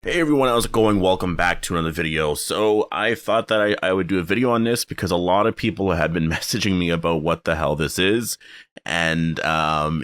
Hey everyone, how's it going? Welcome back to another video. So I thought that I would do a video on this because a lot of people have been messaging me about what the hell this is. And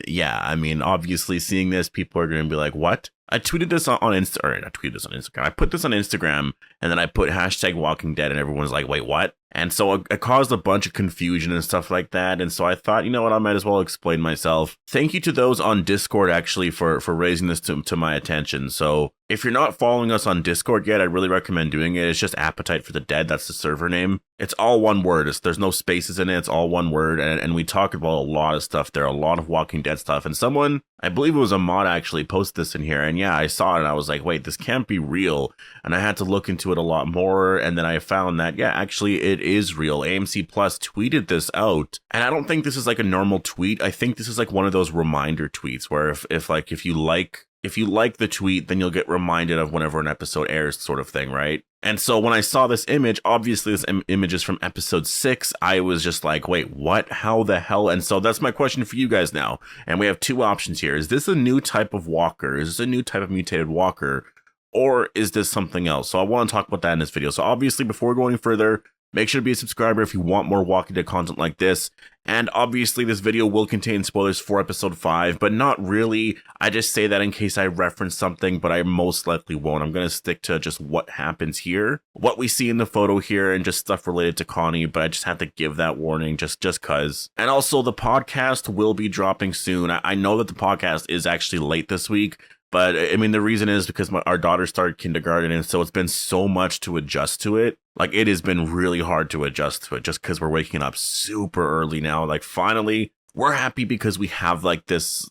yeah, I mean, obviously seeing this, people are going to be like, what? I tweeted this on Insta, or I tweeted this on Instagram. I put this on Instagram and then I put hashtag Walking Dead and everyone's like, wait, what? And so it caused a bunch of confusion and stuff like that. And so I thought, you know what, I might as well explain myself. Thank you to those on Discord actually for raising this to my attention. So if you're not following us on Discord yet, I really recommend doing it. It's just Appetite for the Dead. That's the server name. It's all one word. There's no spaces in it. It's all one word. And we talk about a lot of stuff there, a lot of Walking Dead stuff. And someone, I believe it was a mod, actually posted this in here. And yeah, I saw it and I was like, wait, this can't be real. And I had to look into it a lot more. And then I found that, yeah, actually it is real. AMC Plus tweeted this out. And I don't think this is like a normal tweet. I think this is like one of those reminder tweets where if you like the tweet, then you'll get reminded of whenever an episode airs, sort of thing, right? And so when I saw this image, obviously this image is from episode 6, I was just like, wait, what? How the hell? And so that's my question for you guys now. And we have two options here. Is this a new type of walker? Is this a new type of mutated walker? Or is this something else? So I want to talk about that in this video. So obviously, before we go any further, make sure to be a subscriber if you want more Walking Dead content like this. And obviously this video will contain spoilers for episode 5, but not really. I just say that in case I reference something, but I most likely won't. I'm going to stick to just what happens here, what we see in the photo here, and just stuff related to Connie, but I just had to give that warning just cause. And also the podcast will be dropping soon. I know that the podcast is actually late this week, but I mean, the reason is because our daughter started kindergarten, and so it's been so much to adjust to it. Like, it has been really hard to adjust to it just because we're waking up super early now. Like, finally, we're happy because we have this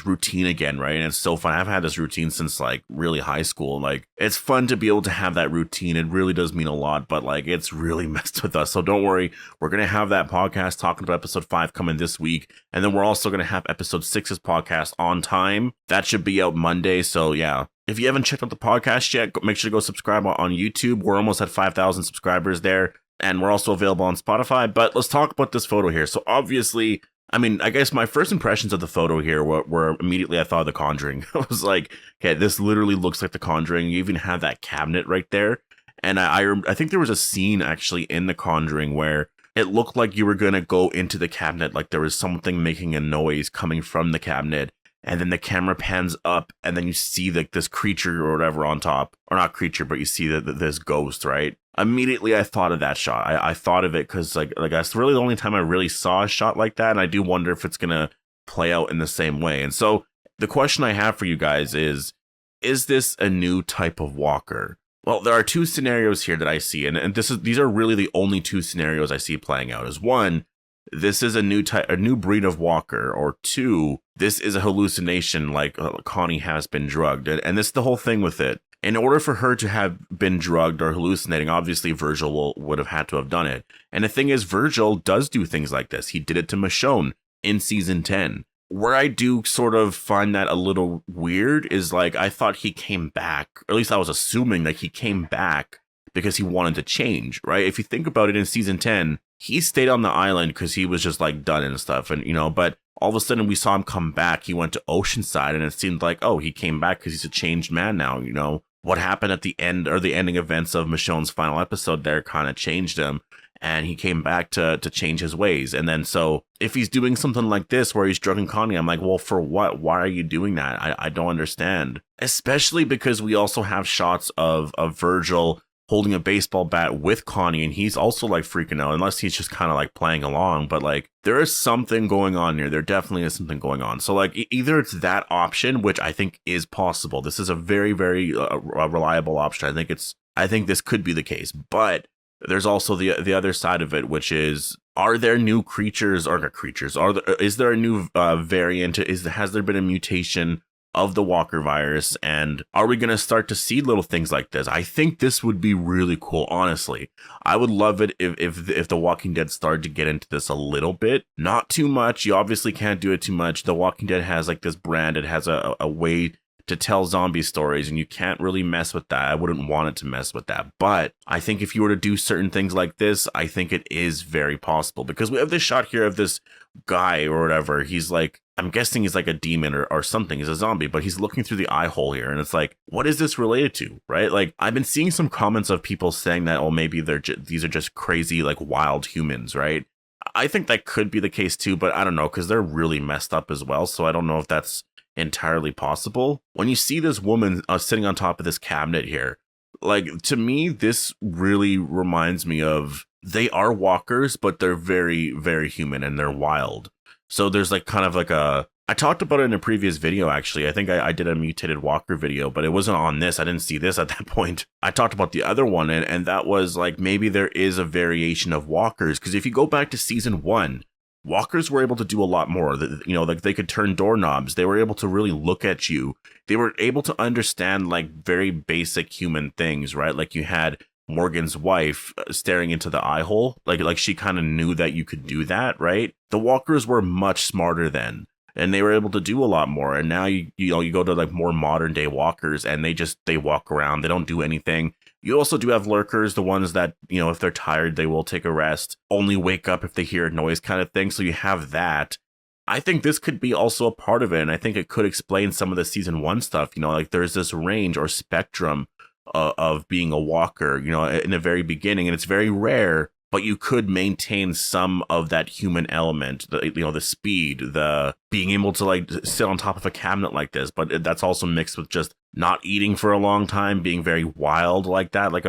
routine again, right? And it's so fun. I've had this routine since like really high school. Like, it's fun to be able to have that routine. It really does mean a lot, but like, it's really messed with us. So don't worry. We're going to have that podcast talking about episode 5 coming this week. And then we're also going to have episode 6's podcast on time. That should be out Monday. So yeah. If you haven't checked out the podcast yet, make sure to go subscribe on YouTube. We're almost at 5,000 subscribers there, and we're also available on Spotify. But let's talk about this photo here. So obviously, I mean, I guess my first impressions of the photo here were immediately I thought of The Conjuring. I was like, okay, this literally looks like The Conjuring. You even have that cabinet right there. And I think there was a scene actually in The Conjuring where it looked like you were going to go into the cabinet, like there was something making a noise coming from the cabinet. And then the camera pans up, and then you see this creature or whatever on top. Or not creature, but you see this ghost, right? Immediately, I thought of that shot. I thought of it because, like that's really the only time I really saw a shot like that. And I do wonder if it's going to play out in the same way. And so the question I have for you guys is this a new type of walker? Well, there are two scenarios here that I see. And these are really the only two scenarios I see playing out. Is one, this is a new breed of walker, or two, this is a hallucination, like Connie has been drugged. And this is the whole thing with it. In order for her to have been drugged or hallucinating, obviously Virgil would have had to have done it. And the thing is, Virgil does do things like this. He did it to Michonne in season 10. Where I do sort of find that a little weird is like, I thought he came back, or at least I was assuming that he came back because he wanted to change, right? If you think about it, in season 10, he stayed on the island because he was just like done and stuff. And, but all of a sudden we saw him come back. He went to Oceanside, and it seemed like, oh, he came back because he's a changed man now. What happened at the end, or the ending events of Michonne's final episode there kind of changed him. And he came back to change his ways. And then so if he's doing something like this where he's drugging Connie, I'm like, well, for what? Why are you doing that? I don't understand. Especially because we also have shots of Virgil holding a baseball bat with Connie, and he's also like freaking out, unless he's just kind of like playing along. But like, there is something going on here. There definitely is something going on. So like, either it's that option, which I think is possible. This is a very, very reliable option. I think this could be the case, but there's also the other side of it, which is, are there new creatures? Is there a new variant? Has there been a mutation of the Walker virus, and are we going to start to see little things like this? I think this would be really cool, honestly. I would love it if The Walking Dead started to get into this a little bit. Not too much. You obviously can't do it too much. The Walking Dead has like this brand. It has a way to tell zombie stories, and you can't really mess with that. I wouldn't want it to mess with that. But I think if you were to do certain things like this, I think it is very possible, because we have this shot here of this guy or whatever. He's like, I'm guessing he's like a demon or something. He's a zombie, but he's looking through the eye hole here. And it's like, what is this related to, right? Like, I've been seeing some comments of people saying that, oh, maybe these are just crazy, like wild humans, right? I think that could be the case too, but I don't know, because they're really messed up as well. So I don't know if that's entirely possible. When you see this woman sitting on top of this cabinet here, like, to me, this really reminds me of, they are walkers, but they're very, very human and they're wild. So there's like kind of like I talked about it in a previous video, actually. I think I did a mutated walker video, but it wasn't on this. I didn't see this at that point. I talked about the other one, and that was like, maybe there is a variation of walkers. Because if you go back to season 1, walkers were able to do a lot more. You know, like they could turn doorknobs. They were able to really look at you. They were able to understand like very basic human things, right? Like you had Morgan's wife staring into the eye hole, like she kind of knew that you could do that, right? The walkers were much smarter then, and they were able to do a lot more. And now you go to like more modern day walkers, and they walk around, they don't do anything. You also do have lurkers, the ones that, you know, if they're tired, they will take a rest, only wake up if they hear a noise kind of thing. So you have that. I think this could be also a part of it, and I think it could explain some of the season 1 stuff. You know, like there's this range or spectrum of being a walker, you know, in the very beginning, and it's very rare, but you could maintain some of that human element, the speed, the being able to like sit on top of a cabinet like this, but that's also mixed with just not eating for a long time, being very wild like that, like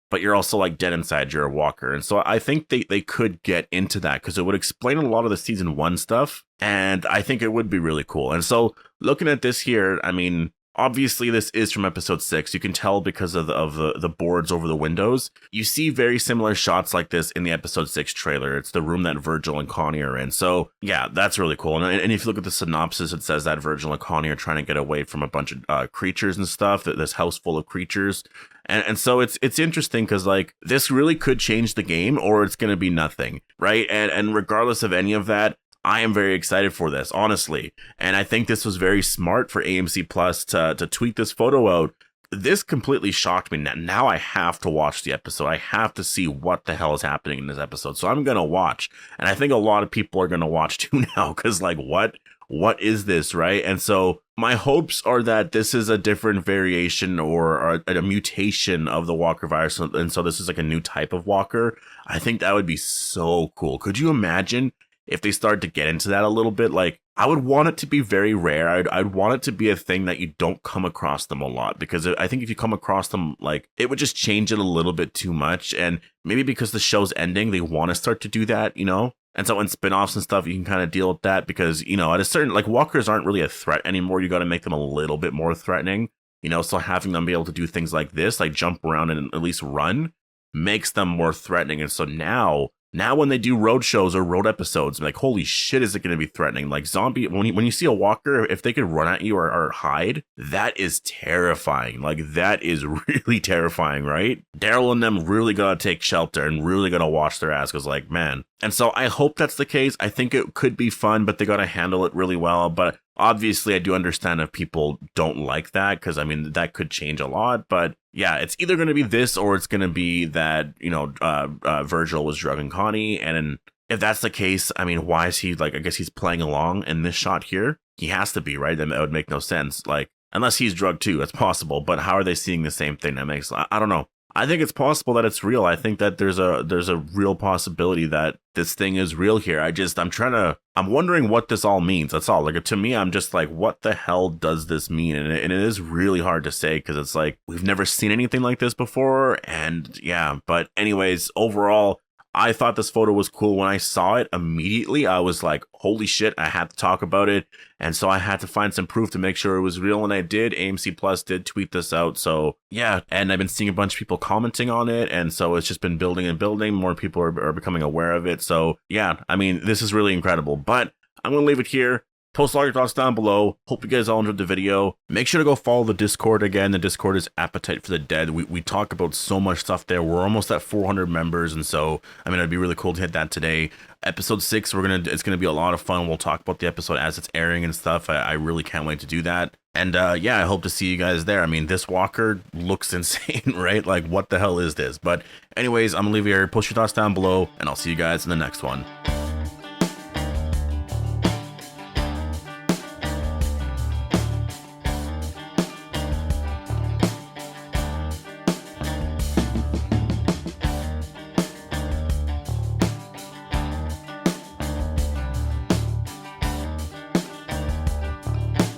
but you're also like dead inside, you're a walker. And so I think they could get into that, because it would explain a lot of the season 1 stuff, and I think it would be really cool. And so looking at this here, I mean, obviously, this is from episode 6. You can tell because of the boards over the windows. You see very similar shots like this in the episode 6 trailer. It's the room that Virgil and Connie are in. So yeah, that's really cool. And if you look at the synopsis, it says that Virgil and Connie are trying to get away from a bunch of creatures and stuff. This house full of creatures. And so it's interesting, because like this really could change the game, or it's going to be nothing, right? And regardless of any of that, I am very excited for this, honestly. And I think this was very smart for AMC Plus to tweet this photo out. This completely shocked me. Now I have to watch the episode. I have to see what the hell is happening in this episode. So I'm going to watch. And I think a lot of people are going to watch too now, because like, what is this, right? And so my hopes are that this is a different variation or a mutation of the walker virus. And so this is like a new type of walker. I think that would be so cool. Could you imagine if they start to get into that a little bit? Like, I would want it to be very rare. I'd want it to be a thing that you don't come across them a lot, because I think if you come across them, like, it would just change it a little bit too much. And maybe because the show's ending, they want to start to do that, you know? And so in spin-offs and stuff, you can kind of deal with that, because, you know, at a certain, like, walkers aren't really a threat anymore. You got to make them a little bit more threatening, you know? So having them be able to do things like this, like jump around and at least run, makes them more threatening. And so now when they do road shows or road episodes, I'm like, holy shit, is it going to be threatening? Like zombie, when you see a walker, if they could run at you or hide, that is terrifying. Like, that is really terrifying, right? Daryl and them really got to take shelter and really got to wash their ass, because like, man. And so I hope that's the case. I think it could be fun, but they got to handle it really well. But obviously, I do understand if people don't like that, because I mean, that could change a lot. But yeah, it's either going to be this, or it's going to be that, you know, Virgil was drugging Connie. And if that's the case, I mean, why is he, like, I guess he's playing along in this shot here? He has to be, right? Then that would make no sense. Like, unless he's drugged too, that's possible. But how are they seeing the same thing? That makes, I don't know. I think it's possible that it's real. I think that there's a real possibility that this thing is real here. I'm wondering what this all means. That's all. Like, to me, I'm just like, what the hell does this mean? And it is really hard to say, because it's like, we've never seen anything like this before. And yeah, but anyways, overall, I thought this photo was cool. When I saw it immediately, I was like, holy shit, I had to talk about it. And so I had to find some proof to make sure it was real. And I did. AMC Plus did tweet this out. So yeah, and I've been seeing a bunch of people commenting on it. And so it's just been building and building. More people are becoming aware of it. So yeah, I mean, this is really incredible. But I'm going to leave it here. Post all your thoughts down below. Hope you guys all enjoyed the video. Make sure to go follow the Discord again. The Discord is Appetite for the Dead. We talk about so much stuff there. We're almost at 400 members, and so I mean, it'd be really cool to hit that today. Episode 6, it's gonna be a lot of fun. We'll talk about the episode as it's airing and stuff. I really can't wait to do that. And yeah, I hope to see you guys there. I mean, this walker looks insane, right? Like, what the hell is this? But anyways, I'm gonna leave you here. Post your thoughts down below, and I'll see you guys in the next one.